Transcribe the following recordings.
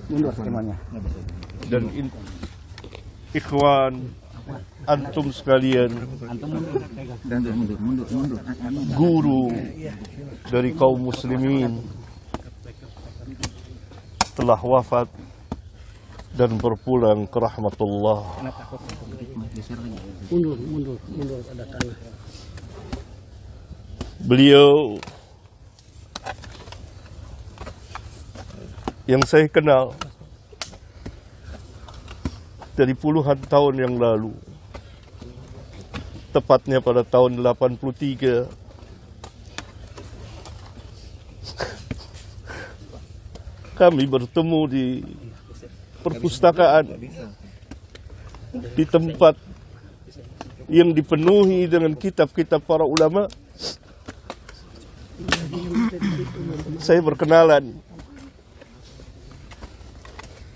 Mundur semuanya. Dan ikhwan antum sekalian, guru dari kaum muslimin telah wafat dan berpulang ke rahmatullah. Mundur ada tanah. Beliau yang saya kenal dari puluhan tahun yang lalu, tepatnya pada tahun 83, kami bertemu di perpustakaan, di tempat yang dipenuhi dengan kitab-kitab para ulama. Saya berkenalan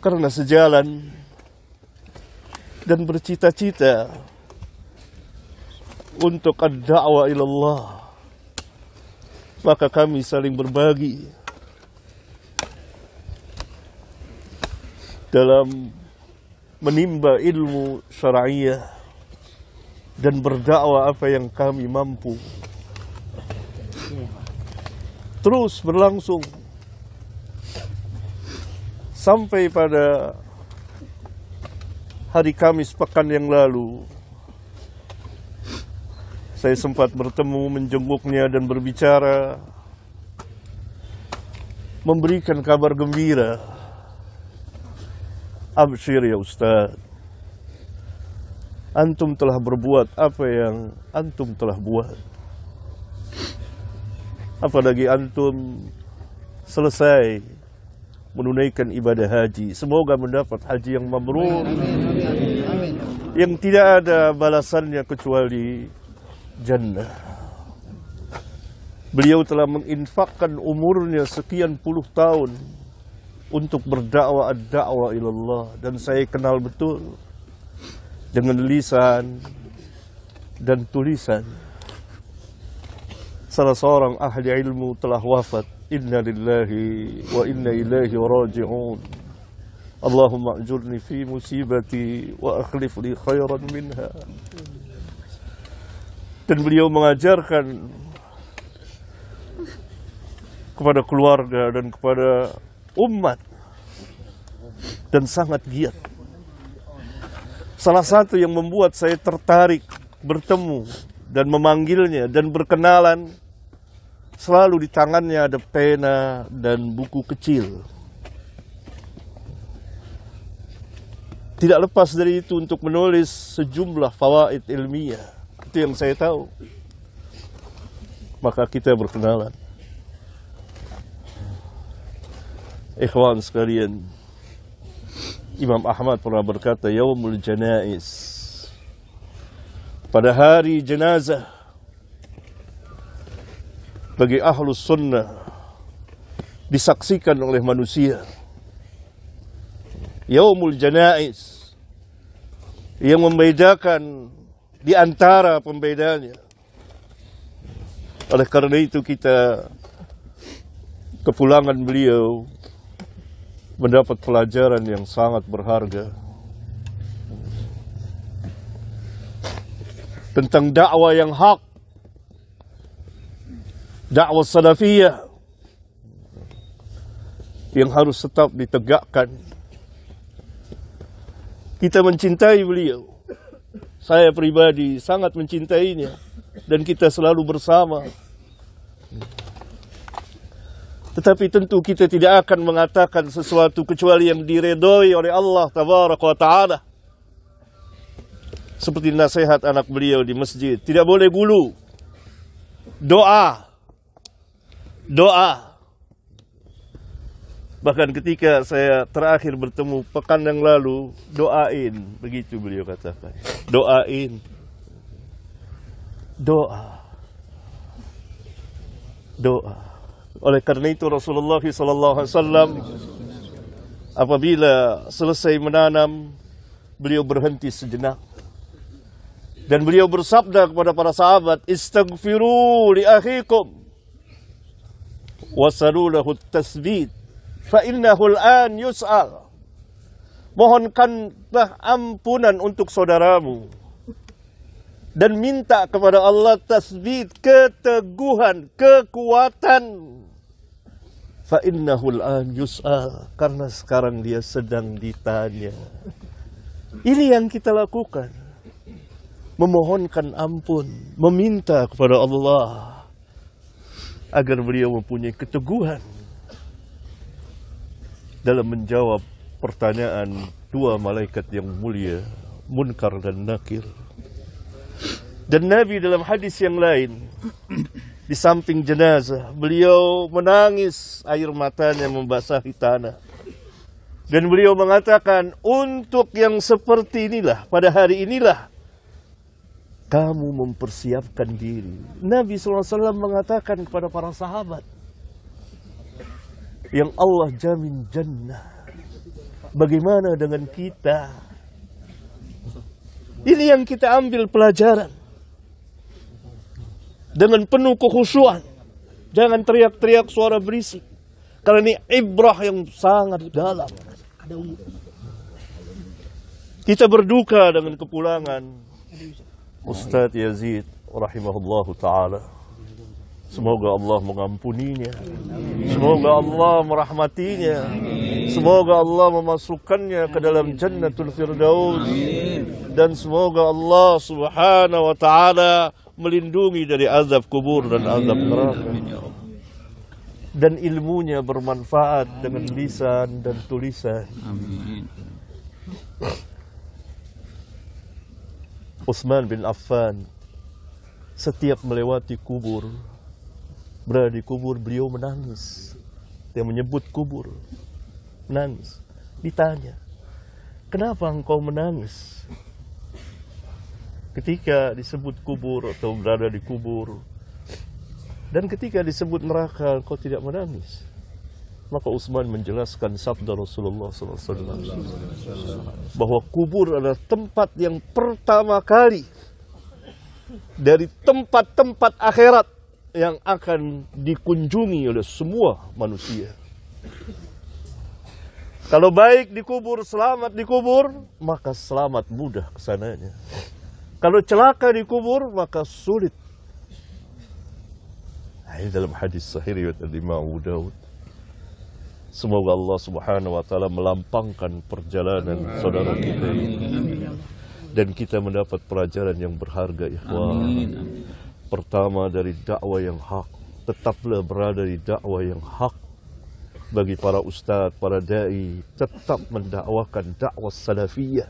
karena sejalan dan bercita-cita untuk ad-da'wah ilallah. Maka kami saling berbagi dalam menimba ilmu syar'iyah dan berdakwah apa yang kami mampu. Terus berlangsung sampai pada hari Kamis pekan yang lalu. Saya sempat bertemu, menjenguknya dan berbicara, memberikan kabar gembira. Absyir ya Ustaz, antum telah berbuat apa yang antum telah buat. Apalagi antum selesai menunaikan ibadah haji. Semoga mendapat haji yang mabrur, yang tidak ada balasannya kecuali jannah. Beliau telah menginfakkan umurnya sekian puluh tahun untuk berdakwah ad-da'wah ilallah, dan saya kenal betul dengan lisan dan tulisan. Salah seorang ahli ilmu telah wafat. Inna lillahi wa inna ilaihi raji'un. Allahumma ajurni fi musibati wa akhlif li khairan minha. Dan beliau mengajarkan kepada keluarga dan kepada umat, dan sangat giat. Salah satu yang membuat saya tertarik bertemu dan memanggilnya dan berkenalan, selalu di tangannya ada pena dan buku kecil. Tidak lepas dari itu untuk menulis sejumlah fawaid ilmiah. Itu yang saya tahu. Maka kita berkenalan. Ikhwan sekalian, Imam Ahmad pernah berkata, Yaumul Janaiz, pada hari jenazah bagi ahlus sunnah disaksikan oleh manusia. Yaumul Janaiz yang membedakan di antara pembedanya. Oleh karena itu kita kepulangan beliau mendapat pelajaran yang sangat berharga tentang dakwah yang hak, dakwah salafiyah yang harus tetap ditegakkan. Kita mencintai beliau. Saya pribadi sangat mencintainya dan kita selalu bersama. Tetapi tentu kita tidak akan mengatakan sesuatu kecuali yang diredoi oleh Allah Tabaraka wa Ta'ala. Seperti nasihat anak beliau di masjid, tidak boleh gulu. Doa. Bahkan ketika saya terakhir bertemu pekan yang lalu, doain, begitu beliau katakan. Doain. Doa. Oleh karena itu Rasulullah SAW apabila selesai menanam, beliau berhenti sejenak dan beliau bersabda kepada para sahabat, istaghfiru li akhikum wasalu lahu at-tasbit fa innahul an yus'al. Mohonkanlah ampunan untuk saudaramu dan minta kepada Allah tasbit, keteguhan, kekuatan. Fa innahul an yus'al, karena sekarang dia sedang ditanya. Ini yang kita lakukan, memohonkan ampun, meminta kepada Allah agar beliau mempunyai keteguhan dalam menjawab pertanyaan dua malaikat yang mulia, Munkar dan Nakir. Dan Nabi dalam hadis yang lain, di samping jenazah, beliau menangis, air matanya membasahi tanah. Dan beliau mengatakan, untuk yang seperti inilah, pada hari inilah, kamu mempersiapkan diri. Nabi SAW mengatakan kepada para sahabat, yang Allah jamin jannah. Bagaimana dengan kita? Ini yang kita ambil pelajaran. Dengan penuh kekhusyuan. Jangan teriak-teriak suara berisik. Karena ini ibrah yang sangat dalam. Kita berduka dengan kepulangan Ustadz Yazid rahimahullahu ta'ala. Semoga Allah mengampuninya. Semoga Allah merahmatinya. Semoga Allah memasukkannya ke dalam Jannatul Firdaus. Dan semoga Allah subhanahu wa ta'ala melindungi dari azab kubur dan azab neraka. Dan ilmunya bermanfaat dengan lisan dan tulisan. Utsman bin Affan setiap melewati kubur, berada di kubur, beliau menangis. Dia menyebut kubur, menangis. Ditanya, kenapa engkau menangis ketika disebut kubur atau berada di kubur, dan ketika disebut neraka engkau tidak menangis? Maka Utsman menjelaskan sabda Rasulullah SAW bahwa kubur adalah tempat yang pertama kali dari tempat-tempat akhirat yang akan dikunjungi oleh semua manusia. Kalau baik dikubur, selamat dikubur, maka selamat mudah kesananya. Kalau celaka dikubur, maka sulit. Ini dalam hadis sahih riwayat Imam Abu Daud. Semoga Allah subhanahu wa ta'ala melampangkan perjalanan saudara kita ini. Dan kita mendapat pelajaran yang berharga, ikhwan. Pertama, dari dakwah yang hak. Tetaplah berada di dakwah yang hak. Bagi para ustadz, para da'i, tetap mendakwakan dakwah salafiyah.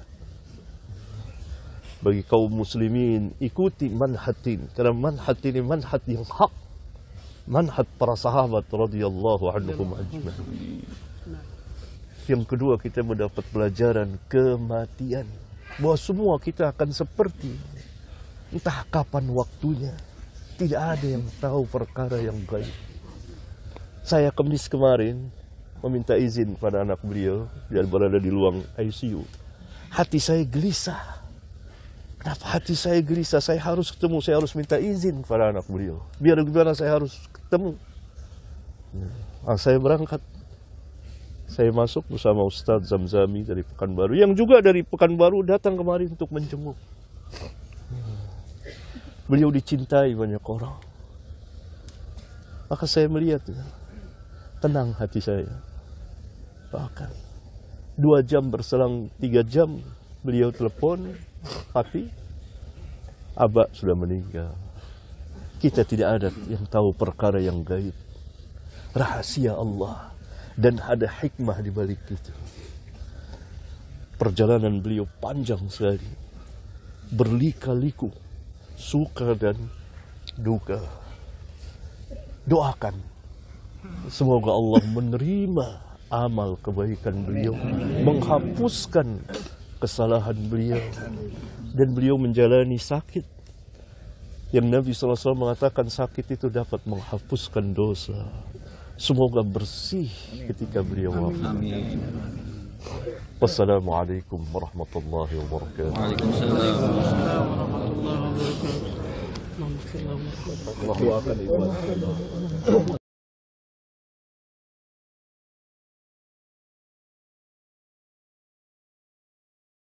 Bagi kaum muslimin, ikuti manhatin. Karena manhat ini manhat yang hak. Manhat para sahabat radhiyallahu anhum ajma'in. Yang kedua, kita mendapat pelajaran kematian. Bahwa semua kita akan seperti, entah kapan waktunya. Tidak ada yang tahu perkara yang gaib. Saya Kamis kemarin meminta izin pada anak beliau yang berada di ruang ICU. Hati saya gelisah. Kenapa hati saya gelisah? Saya harus ketemu, saya harus minta izin kepada anak beliau. Biar gimana saya harus ketemu. Saya berangkat. Saya masuk bersama Ustadz Zamzami dari Pekanbaru, yang juga dari Pekanbaru datang kemari untuk menjenguk. Beliau dicintai banyak orang. Maka saya melihat, tenang hati saya. Bahkan 2 jam berselang 3 jam, beliau telepon, Hafi, Abah sudah meninggal. Kita tidak ada yang tahu perkara yang gaib. Rahasia Allah. Dan ada hikmah di balik itu. Perjalanan beliau panjang sekali. Berlika-liku. Suka dan duka. Doakan. Semoga Allah menerima amal kebaikan beliau. Menghapuskan kesalahan beliau. Dan beliau menjalani sakit. Yang Nabi SAW mengatakan sakit itu dapat menghapuskan dosa. Semoga bersih ketika beliau wafat. Wassalamualaikum warahmatullahi wabarakatuh. Waalaikumsalam warahmatullahi wabarakatuh.